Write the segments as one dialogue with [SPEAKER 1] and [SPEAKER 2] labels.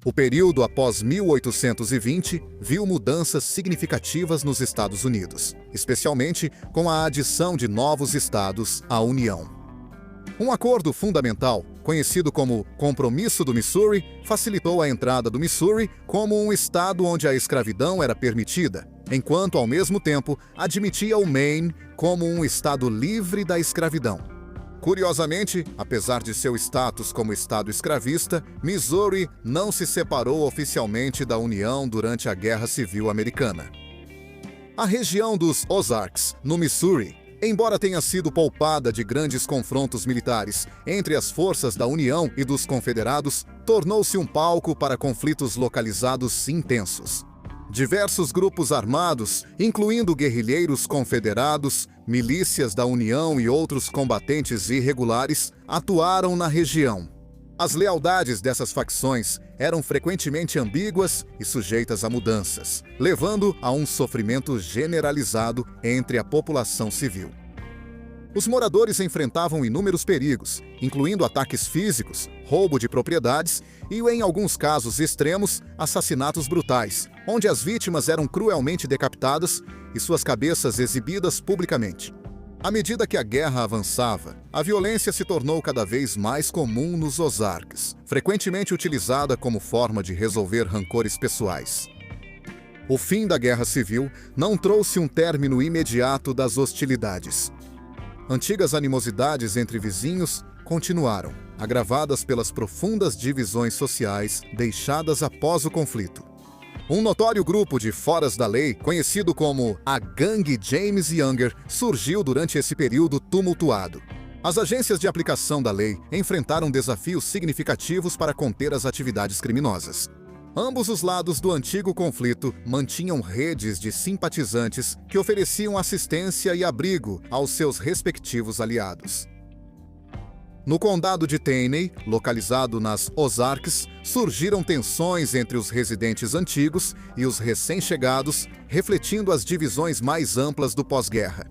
[SPEAKER 1] O período após 1820 viu mudanças significativas nos Estados Unidos, especialmente com a adição de novos estados à União. Um acordo fundamental, conhecido como Compromisso do Missouri, facilitou a entrada do Missouri como um estado onde a escravidão era permitida, enquanto, ao mesmo tempo, admitia o Maine como um estado livre da escravidão. Curiosamente, apesar de seu status como estado escravista, Missouri não se separou oficialmente da União durante a Guerra Civil Americana. A região dos Ozarks, no Missouri, embora tenha sido poupada de grandes confrontos militares entre as forças da União e dos Confederados, tornou-se um palco para conflitos localizados intensos. Diversos grupos armados, incluindo guerrilheiros confederados, milícias da União e outros combatentes irregulares, atuaram na região. As lealdades dessas facções eram frequentemente ambíguas e sujeitas a mudanças, levando a um sofrimento generalizado entre a população civil. Os moradores enfrentavam inúmeros perigos, incluindo ataques físicos, roubo de propriedades e, em alguns casos extremos, assassinatos brutais, onde as vítimas eram cruelmente decapitadas e suas cabeças exibidas publicamente. À medida que a guerra avançava, a violência se tornou cada vez mais comum nos Ozarks, frequentemente utilizada como forma de resolver rancores pessoais. O fim da Guerra Civil não trouxe um término imediato das hostilidades. Antigas animosidades entre vizinhos continuaram, agravadas pelas profundas divisões sociais deixadas após o conflito. Um notório grupo de foras da lei, conhecido como a Gangue James Younger, surgiu durante esse período tumultuado. As agências de aplicação da lei enfrentaram desafios significativos para conter as atividades criminosas. Ambos os lados do antigo conflito mantinham redes de simpatizantes que ofereciam assistência e abrigo aos seus respectivos aliados. No condado de Taney, localizado nas Ozarks, surgiram tensões entre os residentes antigos e os recém-chegados, refletindo as divisões mais amplas do pós-guerra.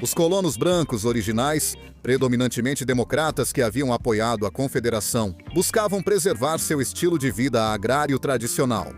[SPEAKER 1] Os colonos brancos originais, predominantemente democratas que haviam apoiado a Confederação, buscavam preservar seu estilo de vida agrário tradicional.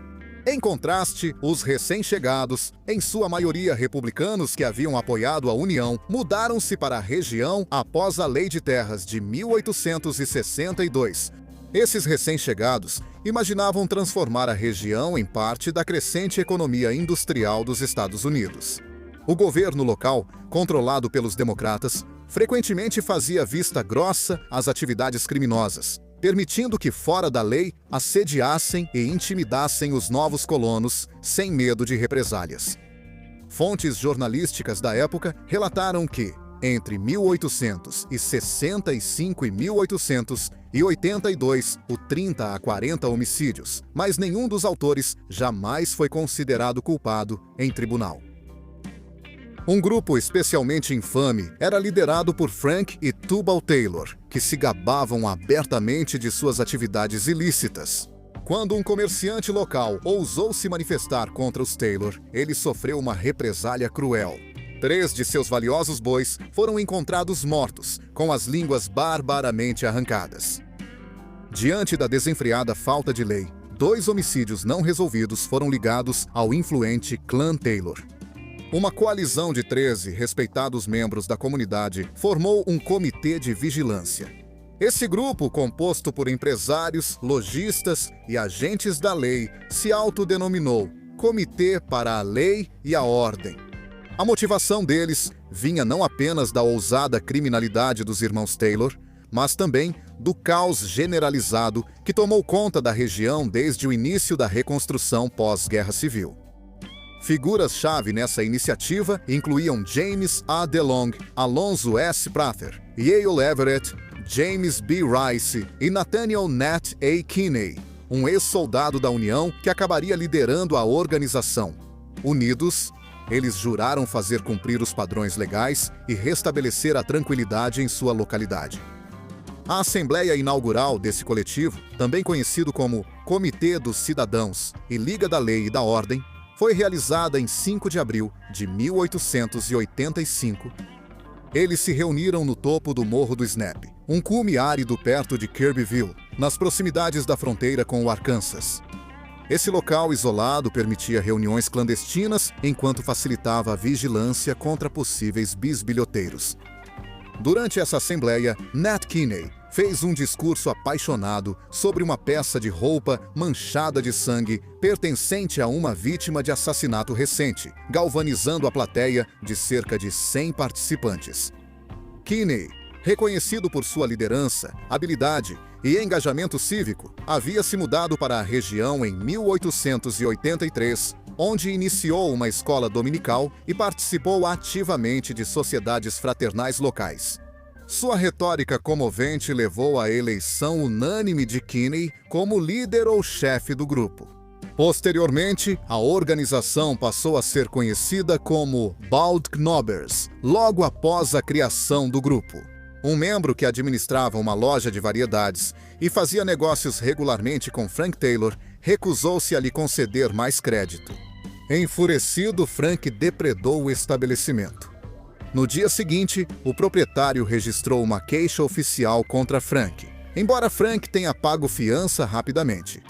[SPEAKER 1] Em contraste, os recém-chegados, em sua maioria republicanos que haviam apoiado a União, mudaram-se para a região após a Lei de Terras de 1862. Esses recém-chegados imaginavam transformar a região em parte da crescente economia industrial dos Estados Unidos. O governo local, controlado pelos democratas, frequentemente fazia vista grossa às atividades criminosas, permitindo que, fora da lei, assediassem e intimidassem os novos colonos sem medo de represálias. Fontes jornalísticas da época relataram que, entre 1865 e 1882, o 30 a 40 homicídios, mas nenhum dos autores jamais foi considerado culpado em tribunal. Um grupo especialmente infame era liderado por Frank e Tubal Taylor, que se gabavam abertamente de suas atividades ilícitas. Quando um comerciante local ousou se manifestar contra os Taylor, ele sofreu uma represália cruel. 3 de seus valiosos bois foram encontrados mortos, com as línguas barbaramente arrancadas. Diante da desenfreada falta de lei, 2 homicídios não resolvidos foram ligados ao influente clã Taylor. Uma coalizão de 13 respeitados membros da comunidade formou um comitê de vigilância. Esse grupo, composto por empresários, lojistas e agentes da lei, se autodenominou Comitê para a Lei e a Ordem. A motivação deles vinha não apenas da ousada criminalidade dos irmãos Taylor, mas também do caos generalizado que tomou conta da região desde o início da reconstrução pós-Guerra Civil. Figuras-chave nessa iniciativa incluíam James A. DeLong, Alonzo S. Prather, Yale Everett, James B. Rice e Nathaniel Nat A. Kinney, um ex-soldado da União que acabaria liderando a organização. Unidos, eles juraram fazer cumprir os padrões legais e restabelecer a tranquilidade em sua localidade. A assembleia inaugural desse coletivo, também conhecido como Comitê dos Cidadãos e Liga da Lei e da Ordem, foi realizada em 5 de abril de 1885. Eles se reuniram no topo do Morro do Snap, um cume árido perto de Kirbyville, nas proximidades da fronteira com o Arkansas. Esse local isolado permitia reuniões clandestinas enquanto facilitava a vigilância contra possíveis bisbilhoteiros. Durante essa assembleia, Nat Kinney fez um discurso apaixonado sobre uma peça de roupa manchada de sangue pertencente a uma vítima de assassinato recente, galvanizando a plateia de cerca de 100 participantes. Kinney, reconhecido por sua liderança, habilidade e engajamento cívico, havia se mudado para a região em 1883, onde iniciou uma escola dominical e participou ativamente de sociedades fraternais locais. Sua retórica comovente levou à eleição unânime de Kinney como líder ou chefe do grupo. Posteriormente, a organização passou a ser conhecida como Bald Knobbers, logo após a criação do grupo. Um membro que administrava uma loja de variedades e fazia negócios regularmente com Frank Taylor recusou-se a lhe conceder mais crédito. Enfurecido, Frank depredou o estabelecimento. No dia seguinte, o proprietário registrou uma queixa oficial contra Frank, embora Frank tenha pago fiança rapidamente.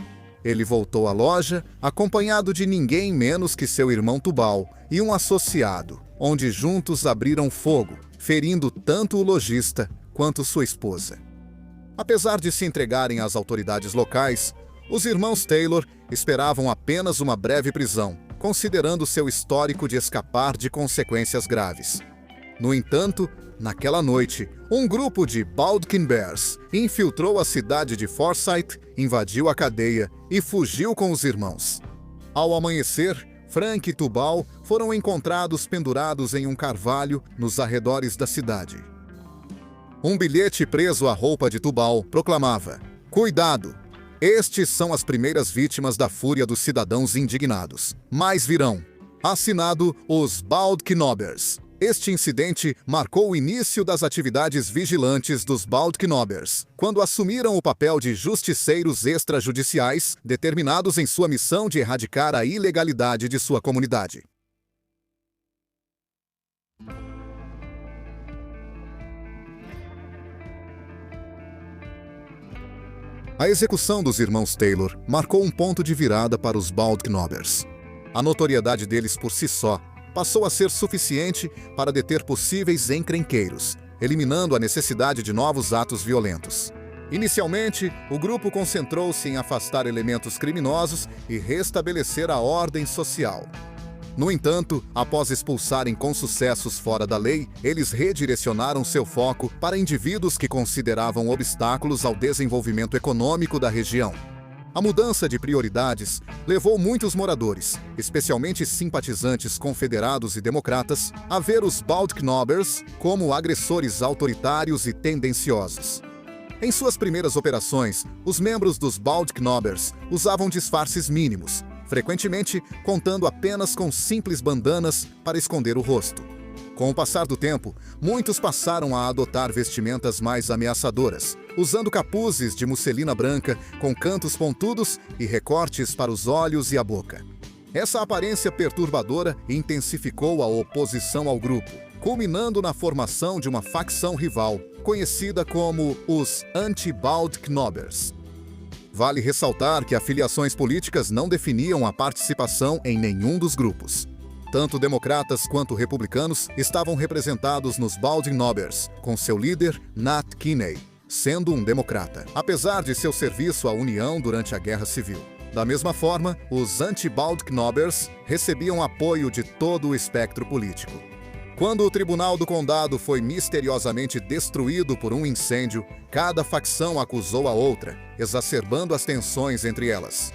[SPEAKER 1] Ele voltou à loja, acompanhado de ninguém menos que seu irmão Tubal e um associado, onde juntos abriram fogo, ferindo tanto o lojista quanto sua esposa. Apesar de se entregarem às autoridades locais, os irmãos Taylor esperavam apenas uma breve prisão, considerando seu histórico de escapar de consequências graves. No entanto, naquela noite, um grupo de Baldkin Bears infiltrou a cidade de Forsyth, invadiu a cadeia e fugiu com os irmãos. Ao amanhecer, Frank e Tubal foram encontrados pendurados em um carvalho nos arredores da cidade. Um bilhete preso à roupa de Tubal proclamava: "Cuidado! Estes são as primeiras vítimas da fúria dos cidadãos indignados. Mais virão." Assinado os Bald Knobbers. Este incidente marcou o início das atividades vigilantes dos Bald Knobbers, quando assumiram o papel de justiceiros extrajudiciais, determinados em sua missão de erradicar a ilegalidade de sua comunidade. A execução dos irmãos Taylor marcou um ponto de virada para os Bald Knobbers. A notoriedade deles por si só passou a ser suficiente para deter possíveis encrenqueiros, eliminando a necessidade de novos atos violentos. Inicialmente, o grupo concentrou-se em afastar elementos criminosos e restabelecer a ordem social. No entanto, após expulsarem com sucessos fora da lei, eles redirecionaram seu foco para indivíduos que consideravam obstáculos ao desenvolvimento econômico da região. A mudança de prioridades levou muitos moradores, especialmente simpatizantes confederados e democratas, a ver os Bald Knobbers como agressores autoritários e tendenciosos. Em suas primeiras operações, os membros dos Bald Knobbers usavam disfarces mínimos, frequentemente contando apenas com simples bandanas para esconder o rosto. Com o passar do tempo, muitos passaram a adotar vestimentas mais ameaçadoras, usando capuzes de musselina branca com cantos pontudos e recortes para os olhos e a boca. Essa aparência perturbadora intensificou a oposição ao grupo, culminando na formação de uma facção rival, conhecida como os Anti-Bald Knobbers. Vale ressaltar que afiliações políticas não definiam a participação em nenhum dos grupos. Tanto democratas quanto republicanos estavam representados nos Bald Knobbers, com seu líder, Nat Kinney, sendo um democrata, apesar de seu serviço à União durante a Guerra Civil. Da mesma forma, os anti-Bald Knobbers recebiam apoio de todo o espectro político. Quando o Tribunal do Condado foi misteriosamente destruído por um incêndio, cada facção acusou a outra, exacerbando as tensões entre elas.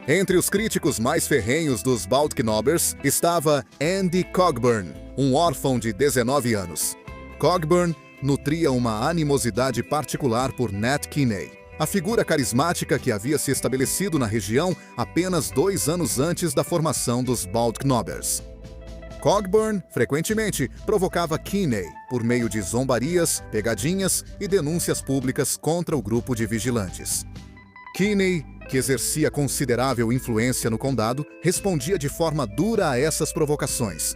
[SPEAKER 1] Entre os críticos mais ferrenhos dos Bald Knobbers estava Andy Cogburn, um órfão de 19 anos. Cogburn nutria uma animosidade particular por Nat Kinney, a figura carismática que havia se estabelecido na região apenas 2 anos antes da formação dos Bald Knobbers. Cogburn frequentemente provocava Kinney por meio de zombarias, pegadinhas e denúncias públicas contra o grupo de vigilantes. Kinney, que exercia considerável influência no condado, respondia de forma dura a essas provocações.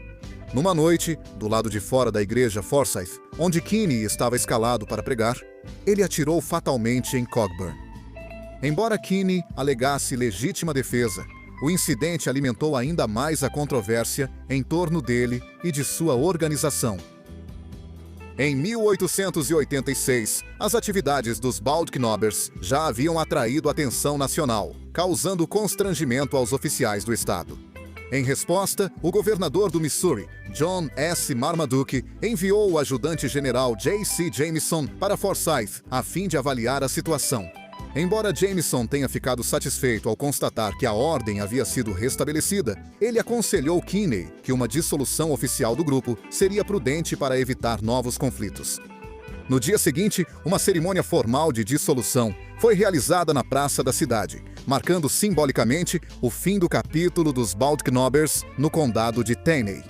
[SPEAKER 1] Numa noite, do lado de fora da igreja Forsyth, onde Kinney estava escalado para pregar, ele atirou fatalmente em Cockburn. Embora Kinney alegasse legítima defesa, o incidente alimentou ainda mais a controvérsia em torno dele e de sua organização. Em 1886, as atividades dos Baldknobbers já haviam atraído atenção nacional, causando constrangimento aos oficiais do Estado. Em resposta, o governador do Missouri, John S. Marmaduke, enviou o ajudante-general J.C. Jameson para Forsyth, a fim de avaliar a situação. Embora Jameson tenha ficado satisfeito ao constatar que a ordem havia sido restabelecida, ele aconselhou Kinney que uma dissolução oficial do grupo seria prudente para evitar novos conflitos. No dia seguinte, uma cerimônia formal de dissolução foi realizada na praça da cidade, marcando simbolicamente o fim do capítulo dos Baldknobbers no condado de Taney.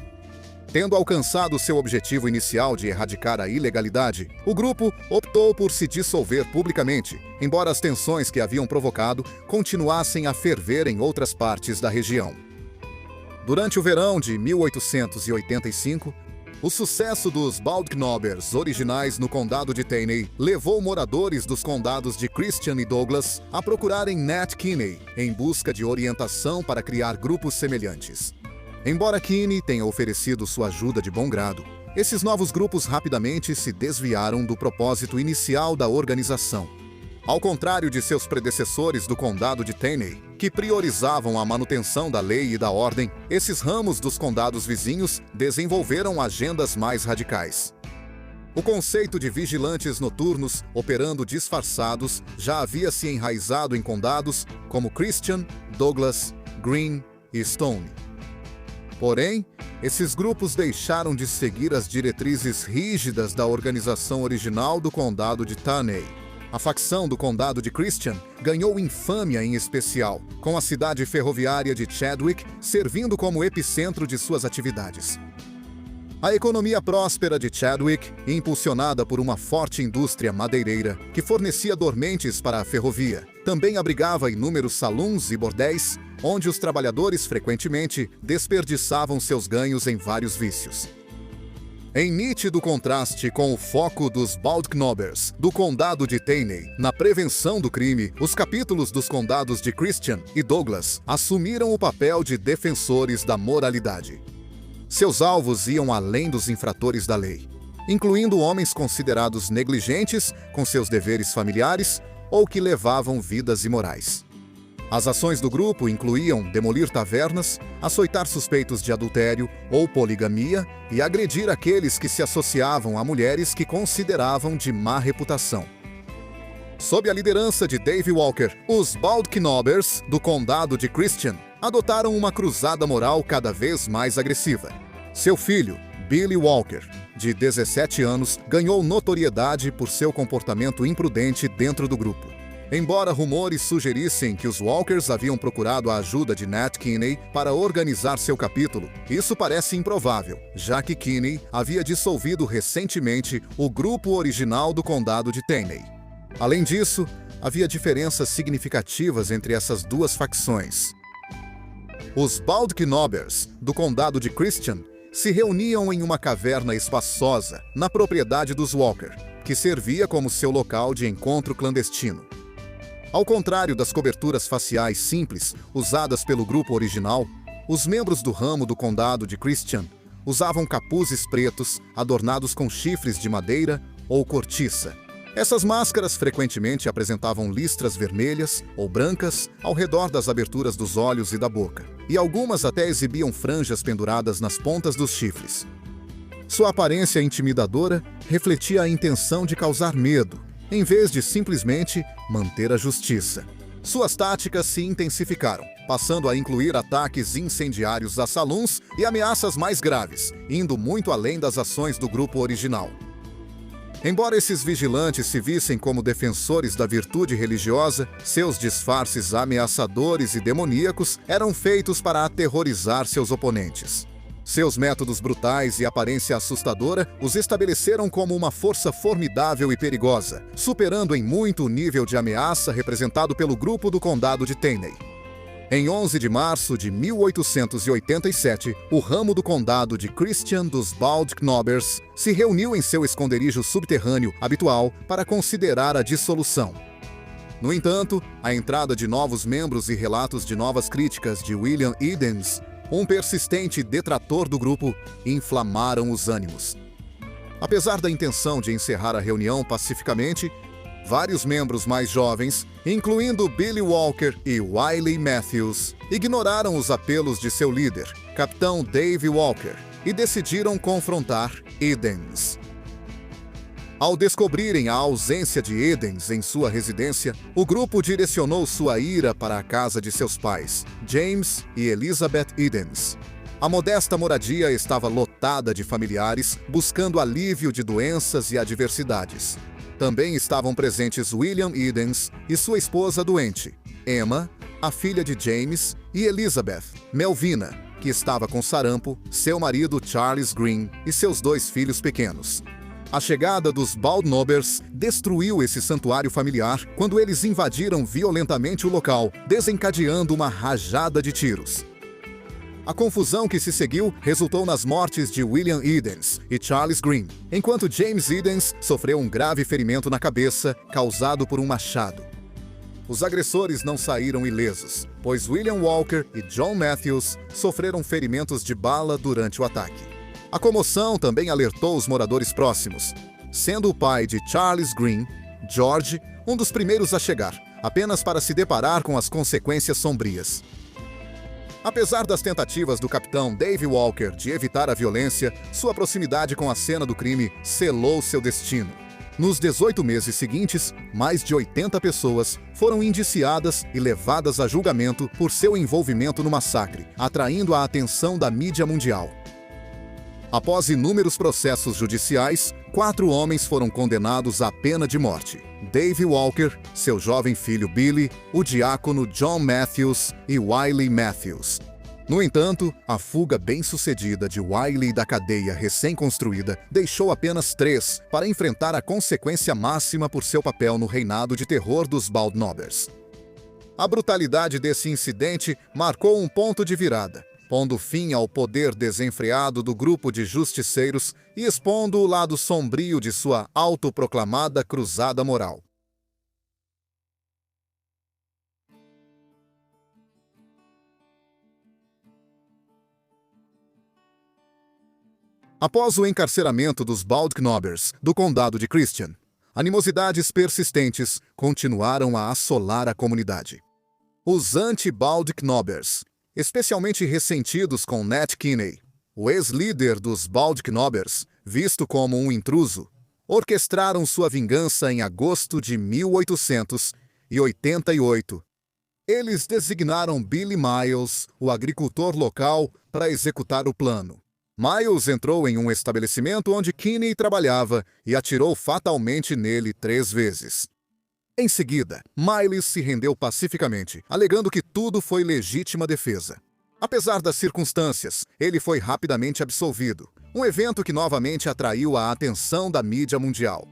[SPEAKER 1] Tendo alcançado seu objetivo inicial de erradicar a ilegalidade, o grupo optou por se dissolver publicamente, embora as tensões que haviam provocado continuassem a ferver em outras partes da região. Durante o verão de 1885, o sucesso dos Baldknobbers originais no condado de Taney levou moradores dos condados de Christian e Douglas a procurarem Nat Kinney em busca de orientação para criar grupos semelhantes. Embora Kinney tenha oferecido sua ajuda de bom grado, esses novos grupos rapidamente se desviaram do propósito inicial da organização. Ao contrário de seus predecessores do condado de Taney, que priorizavam a manutenção da lei e da ordem, esses ramos dos condados vizinhos desenvolveram agendas mais radicais. O conceito de vigilantes noturnos operando disfarçados já havia se enraizado em condados como Christian, Douglas, Greene e Stone. Porém, esses grupos deixaram de seguir as diretrizes rígidas da organização original do condado de Taney. A facção do condado de Christian ganhou infâmia em especial, com a cidade ferroviária de Chadwick servindo como epicentro de suas atividades. A economia próspera de Chadwick, impulsionada por uma forte indústria madeireira que fornecia dormentes para a ferrovia, também abrigava inúmeros salões e bordéis, onde os trabalhadores frequentemente desperdiçavam seus ganhos em vários vícios. Em nítido contraste com o foco dos Baldknobbers do condado de Taney na prevenção do crime, os capítulos dos condados de Christian e Douglas assumiram o papel de defensores da moralidade. Seus alvos iam além dos infratores da lei, incluindo homens considerados negligentes com seus deveres familiares ou que levavam vidas imorais. As ações do grupo incluíam demolir tavernas, açoitar suspeitos de adultério ou poligamia e agredir aqueles que se associavam a mulheres que consideravam de má reputação. Sob a liderança de Dave Walker, os Baldknobbers do condado de Christian adotaram uma cruzada moral cada vez mais agressiva. Seu filho, Billy Walker, de 17 anos, ganhou notoriedade por seu comportamento imprudente dentro do grupo. Embora rumores sugerissem que os Walkers haviam procurado a ajuda de Nat Kinney para organizar seu capítulo, isso parece improvável, já que Kinney havia dissolvido recentemente o grupo original do condado de Taney. Além disso, havia diferenças significativas entre essas duas facções. Os Baldknobbers do condado de Christian se reuniam em uma caverna espaçosa na propriedade dos Walker, que servia como seu local de encontro clandestino. Ao contrário das coberturas faciais simples usadas pelo grupo original, os membros do ramo do condado de Christian usavam capuzes pretos adornados com chifres de madeira ou cortiça. Essas máscaras frequentemente apresentavam listras vermelhas ou brancas ao redor das aberturas dos olhos e da boca, e algumas até exibiam franjas penduradas nas pontas dos chifres. Sua aparência intimidadora refletia a intenção de causar medo, em vez de simplesmente manter a justiça. Suas táticas se intensificaram, passando a incluir ataques incendiários a salões e ameaças mais graves, indo muito além das ações do grupo original. Embora esses vigilantes se vissem como defensores da virtude religiosa, seus disfarces ameaçadores e demoníacos eram feitos para aterrorizar seus oponentes. Seus métodos brutais e aparência assustadora os estabeleceram como uma força formidável e perigosa, superando em muito o nível de ameaça representado pelo grupo do condado de Taney. Em 11 de março de 1887, o ramo do condado de Christian dos Baldknobbers se reuniu em seu esconderijo subterrâneo habitual para considerar a dissolução. No entanto, a entrada de novos membros e relatos de novas críticas de William Edens, um persistente detrator do grupo, inflamaram os ânimos. Apesar da intenção de encerrar a reunião pacificamente, vários membros mais jovens, incluindo Billy Walker e Wiley Matthews, ignoraram os apelos de seu líder, Capitão Dave Walker, e decidiram confrontar Edens. Ao descobrirem a ausência de Edens em sua residência, o grupo direcionou sua ira para a casa de seus pais, James e Elizabeth Edens. A modesta moradia estava lotada de familiares buscando alívio de doenças e adversidades. Também estavam presentes William Edens e sua esposa doente, Emma, a filha de James, e Elizabeth, Melvina, que estava com sarampo, seu marido Charles Green e seus 2 filhos pequenos. A chegada dos Baldknobbers destruiu esse santuário familiar quando eles invadiram violentamente o local, desencadeando uma rajada de tiros. A confusão que se seguiu resultou nas mortes de William Edens e Charles Green, enquanto James Edens sofreu um grave ferimento na cabeça causado por um machado. Os agressores não saíram ilesos, pois William Walker e John Matthews sofreram ferimentos de bala durante o ataque. A comoção também alertou os moradores próximos, sendo o pai de Charles Green, George, um dos primeiros a chegar, apenas para se deparar com as consequências sombrias. Apesar das tentativas do capitão Dave Walker de evitar a violência, sua proximidade com a cena do crime selou seu destino. Nos 18 meses seguintes, mais de 80 pessoas foram indiciadas e levadas a julgamento por seu envolvimento no massacre, atraindo a atenção da mídia mundial. Após inúmeros processos judiciais, 4 homens foram condenados à pena de morte: Dave Walker, seu jovem filho Billy, o diácono John Matthews e Wiley Matthews. No entanto, a fuga bem-sucedida de Wiley da cadeia recém-construída deixou apenas 3 para enfrentar a consequência máxima por seu papel no reinado de terror dos Baldknobbers. A brutalidade desse incidente marcou um ponto de virada, pondo fim ao poder desenfreado do grupo de justiceiros e expondo o lado sombrio de sua autoproclamada cruzada moral. Após o encarceramento dos Baldknobbers do condado de Christian, animosidades persistentes continuaram a assolar a comunidade. Os anti-Baldknobbers, especialmente ressentidos com Nat Kinney, o ex-líder dos Baldknobbers, visto como um intruso, orquestraram sua vingança em agosto de 1888. Eles designaram Billy Miles, o agricultor local, para executar o plano. Miles entrou em um estabelecimento onde Kinney trabalhava e atirou fatalmente nele 3 vezes. Em seguida, Miles se rendeu pacificamente, alegando que tudo foi legítima defesa. Apesar das circunstâncias, ele foi rapidamente absolvido, um evento que novamente atraiu a atenção da mídia mundial.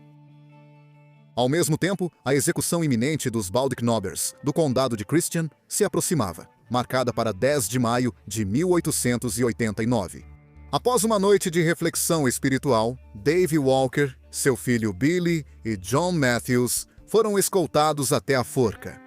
[SPEAKER 1] Ao mesmo tempo, a execução iminente dos Baldknobbers do condado de Christian se aproximava, marcada para 10 de maio de 1889. Após uma noite de reflexão espiritual, Dave Walker, seu filho Billy e John Matthews foram escoltados até a forca.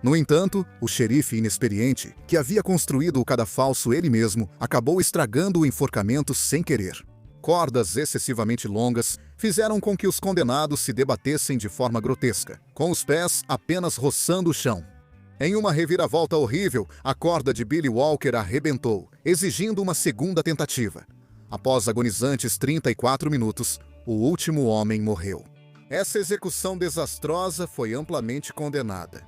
[SPEAKER 1] No entanto, o xerife inexperiente, que havia construído o cadafalso ele mesmo, acabou estragando o enforcamento sem querer. Cordas excessivamente longas fizeram com que os condenados se debatessem de forma grotesca, com os pés apenas roçando o chão. Em uma reviravolta horrível, a corda de Billy Walker arrebentou, exigindo uma segunda tentativa. Após agonizantes 34 minutos, o último homem morreu. Essa execução desastrosa foi amplamente condenada.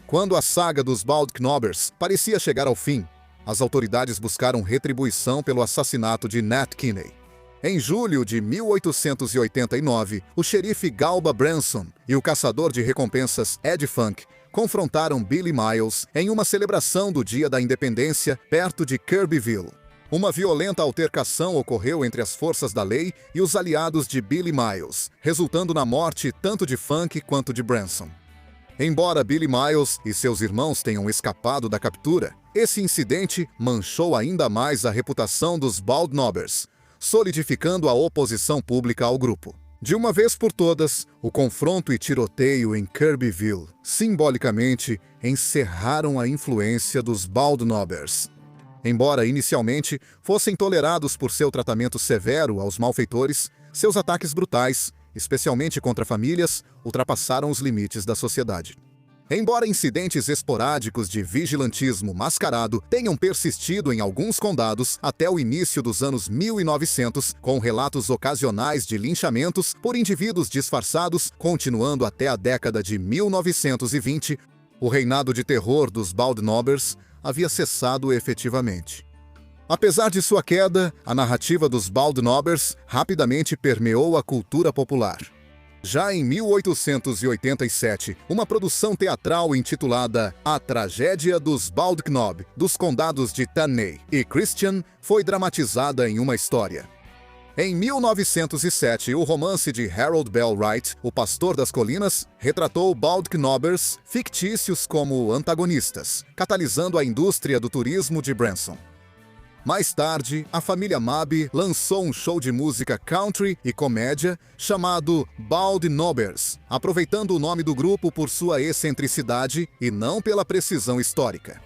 [SPEAKER 1] Quando a saga dos Baldknobbers parecia chegar ao fim, as autoridades buscaram retribuição pelo assassinato de Nat Kinney. Em julho de 1889, o xerife Galba Branson e o caçador de recompensas Ed Funk confrontaram Billy Miles em uma celebração do Dia da Independência perto de Kirbyville. Uma violenta altercação ocorreu entre as forças da lei e os aliados de Billy Miles, resultando na morte tanto de Funk quanto de Branson. Embora Billy Miles e seus irmãos tenham escapado da captura, esse incidente manchou ainda mais a reputação dos Baldknobbers, solidificando a oposição pública ao grupo. De uma vez por todas, o confronto e tiroteio em Kirbyville, simbolicamente, encerraram a influência dos Baldknobbers. Embora inicialmente fossem tolerados por seu tratamento severo aos malfeitores, seus ataques brutais, especialmente contra famílias, ultrapassaram os limites da sociedade. Embora incidentes esporádicos de vigilantismo mascarado tenham persistido em alguns condados até o início dos anos 1900, com relatos ocasionais de linchamentos por indivíduos disfarçados, continuando até a década de 1920, o reinado de terror dos Baldknobbers havia cessado efetivamente. Apesar de sua queda, a narrativa dos Baldknobbers rapidamente permeou a cultura popular. Já em 1887, uma produção teatral intitulada A Tragédia dos Baldknob, dos condados de Tanay e Christian, foi dramatizada em uma história. Em 1907, o romance de Harold Bell Wright, O Pastor das Colinas, retratou Baldknobbers fictícios como antagonistas, catalisando a indústria do turismo de Branson. Mais tarde, a família Mabe lançou um show de música country e comédia chamado Baldknobbers, aproveitando o nome do grupo por sua excentricidade e não pela precisão histórica.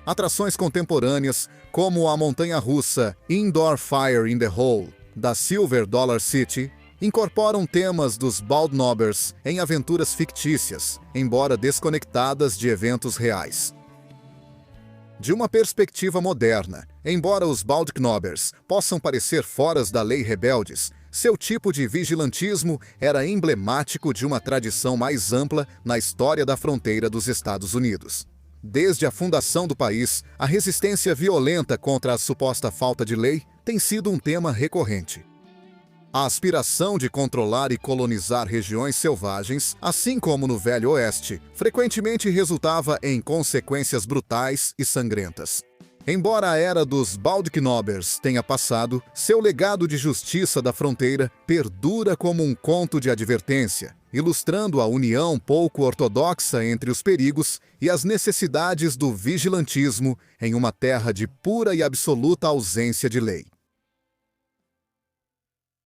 [SPEAKER 1] Atrações contemporâneas, como a montanha-russa Indoor Fire in the Hole, da Silver Dollar City, incorporam temas dos Baldknobbers em aventuras fictícias, embora desconectadas de eventos reais. De uma perspectiva moderna, embora os Baldknobbers possam parecer fora da lei rebeldes, seu tipo de vigilantismo era emblemático de uma tradição mais ampla na história da fronteira dos Estados Unidos. Desde a fundação do país, a resistência violenta contra a suposta falta de lei tem sido um tema recorrente. A aspiração de controlar e colonizar regiões selvagens, assim como no Velho Oeste, frequentemente resultava em consequências brutais e sangrentas. Embora a era dos Baldknobbers tenha passado, seu legado de justiça da fronteira perdura como um conto de advertência, ilustrando a união pouco ortodoxa entre os perigos e as necessidades do vigilantismo em uma terra de pura e absoluta ausência de lei.